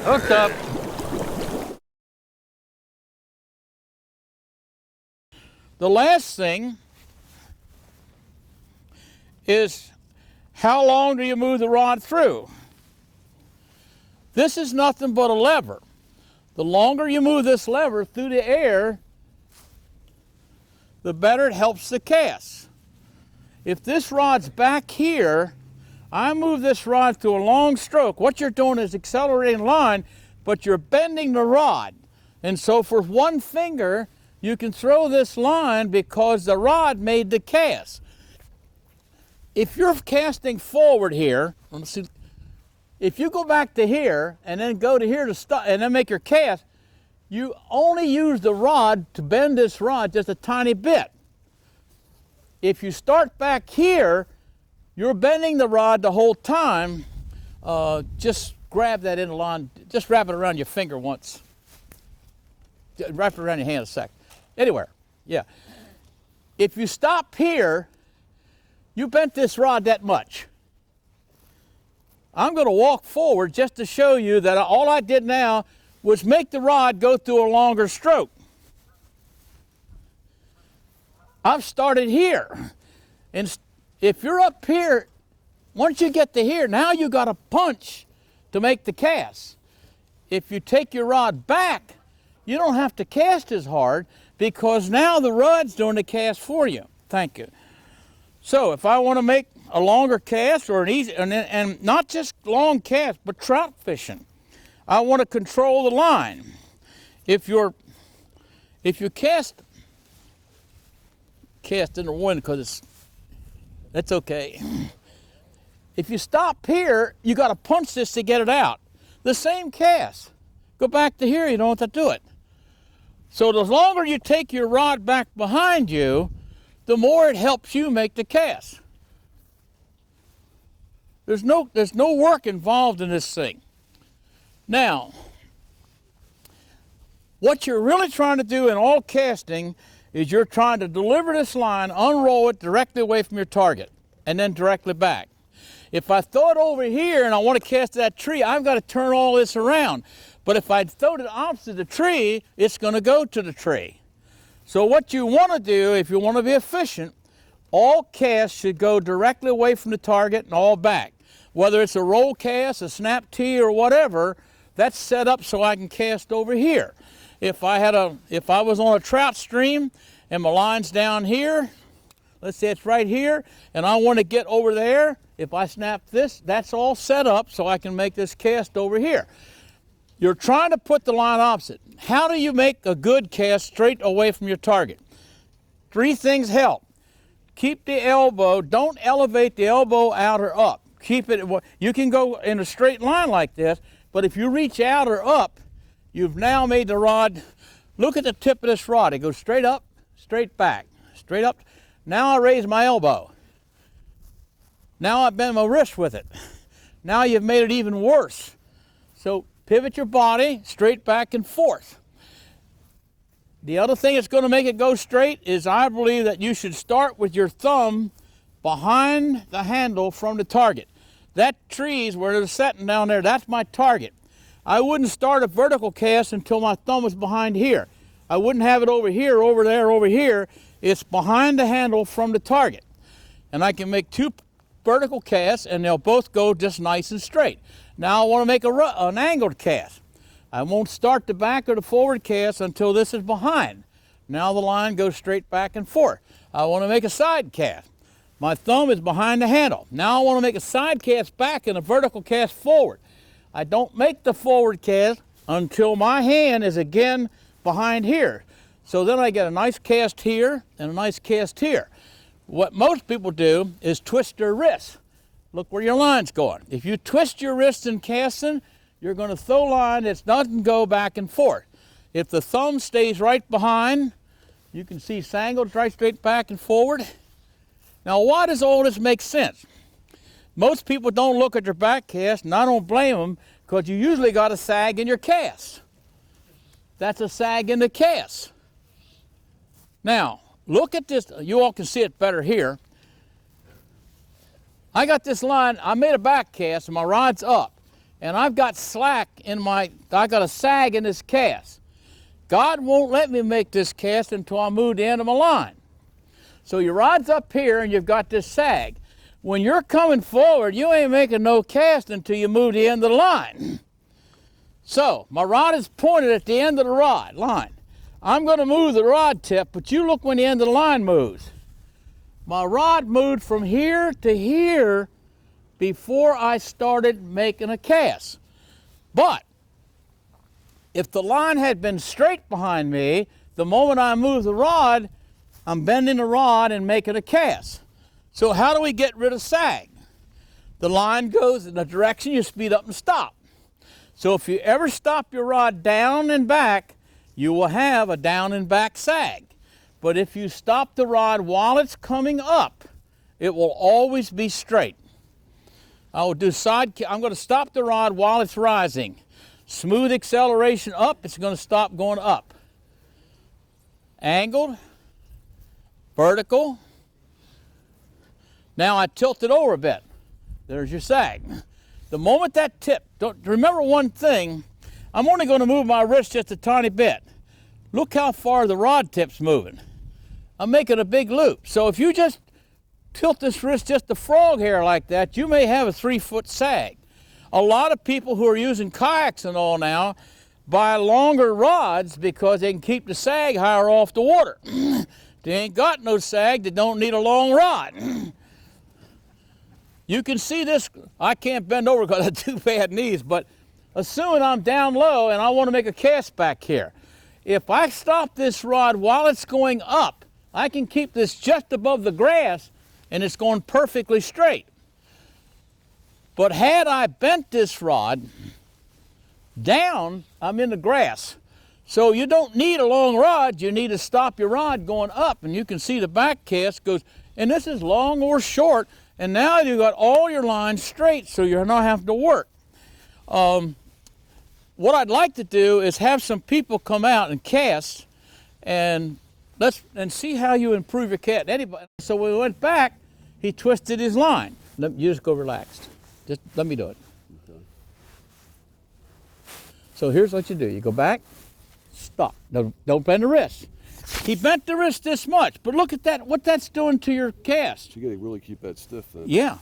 Hooked up. The last thing is how long do you move the rod through? This is nothing but a lever. The longer you move this lever through the air, the better it helps the cast. If this rod's back here, I move this rod through a long stroke. What you're doing is accelerating line, but you're bending the rod. And so for one finger, you can throw this line because the rod made the cast. If you're casting forward here, let's see, if you go back to here and then go to here to stop and then make your cast, you only use the rod to bend this rod just a tiny bit. If you start back here, you're bending the rod the whole time. Just grab that in the line, just wrap it around your finger once. Wrap it around your hand a sec. Anywhere, yeah. If you stop here, you bent this rod that much. I'm going to walk forward just to show you that all I did now was make the rod go through a longer stroke. I've started here. And if you're up here, once you get to here, now you got to punch to make the cast. If you take your rod back, you don't have to cast as hard because now the rod's doing the cast for you. Thank you. So if I want to make a longer cast or an easy, and not just long cast, but trout fishing, I want to control the line. If you cast in the wind because that's okay. If you stop here, you got to punch this to get it out. The same cast. Go back to here, you don't have to do it. So the longer you take your rod back behind you, the more it helps you make the cast. There's no work involved in this thing. Now, what you're really trying to do in all casting is you're trying to deliver this line, unroll it directly away from your target, and then directly back. If I throw it over here and I want to cast that tree, I've got to turn all this around. But if I throw it opposite the tree, it's going to go to the tree. So what you want to do, if you want to be efficient, all casts should go directly away from the target and all back. Whether it's a roll cast, a snap tee, or whatever, that's set up so I can cast over here. If I was on a trout stream and my line's down here, let's say it's right here, and I want to get over there, if I snap this, that's all set up so I can make this cast over here. You're trying to put the line opposite. How do you make a good cast straight away from your target? 3 things help. Keep the elbow, don't elevate the elbow out or up. Keep it, you can go in a straight line like this, but if you reach out or up, you've now made the rod, look at the tip of this rod. It goes straight up, straight back, straight up. Now I raise my elbow. Now I bend my wrist with it. Now you've made it even worse. So pivot your body straight back and forth. The other thing that's going to make it go straight is I believe that you should start with your thumb behind the handle from the target. That tree's where they're setting down there, that's my target. I wouldn't start a vertical cast until my thumb was behind here. I wouldn't have it over here, over there, over here. It's behind the handle from the target. And I can make 2 vertical casts and they'll both go just nice and straight. Now I want to make an angled cast. I won't start the back or the forward cast until this is behind. Now the line goes straight back and forth. I want to make a side cast. My thumb is behind the handle. Now I want to make a side cast back and a vertical cast forward. I don't make the forward cast until my hand is again behind here. So then I get a nice cast here and a nice cast here. What most people do is twist their wrists. Look where your line's going. If you twist your wrist in casting, you're going to throw line that's not going to go back and forth. If the thumb stays right behind, you can see sangled right straight back and forward. Now why does all this make sense? Most people don't look at your back cast, and I don't blame them, because you usually got a sag in your cast. That's a sag in the cast. Now, look at this. You all can see it better here. I got this line. I made a back cast, and my rod's up. and I've got slack in I got a sag in this cast. God won't let me make this cast until I move the end of my line. So your rod's up here and you've got this sag. When you're coming forward, you ain't making no cast until you move the end of the line. So my rod is pointed at the end of the line. I'm going to move the rod tip, but you look when the end of the line moves. My rod moved from here to here before I started making a cast. But if the line had been straight behind me, the moment I move the rod, I'm bending the rod and making a cast. So how do we get rid of sag? The line goes in the direction you speed up and stop. So if you ever stop your rod down and back, you will have a down and back sag. But if you stop the rod while it's coming up, it will always be straight. I will do I'm going to stop the rod while it's rising. Smooth acceleration up, it's going to stop going up. Angled, vertical. Now I tilt it over a bit. There's your sag. The moment that tip, remember one thing, I'm only going to move my wrist just a tiny bit. Look how far the rod tip's moving. I'm making a big loop. So if you just tilt this wrist just a frog hair like that, you may have a 3-foot sag. A lot of people who are using kayaks and all now buy longer rods because they can keep the sag higher off the water. They ain't got no sag, they don't need a long rod. You can see this, I can't bend over because I have 2 bad knees, but assuming I'm down low and I want to make a cast back here, if I stop this rod while it's going up, I can keep this just above the grass and it's going perfectly straight. But had I bent this rod down, I'm in the grass. So you don't need a long rod, you need to stop your rod going up, and you can see the back cast goes, and this is long or short, and now you've got all your lines straight so you're not having to work. What I'd like to do is have some people come out and cast and see how you improve your cast. Anybody. So when we went back, he twisted his line. You just go relaxed. Just let me do it. Okay. So here's what you do. You go back, stop. Don't bend the wrist. He bent the wrist this much, but look at that, what that's doing to your cast. So you gotta really keep that stiff then. Yeah.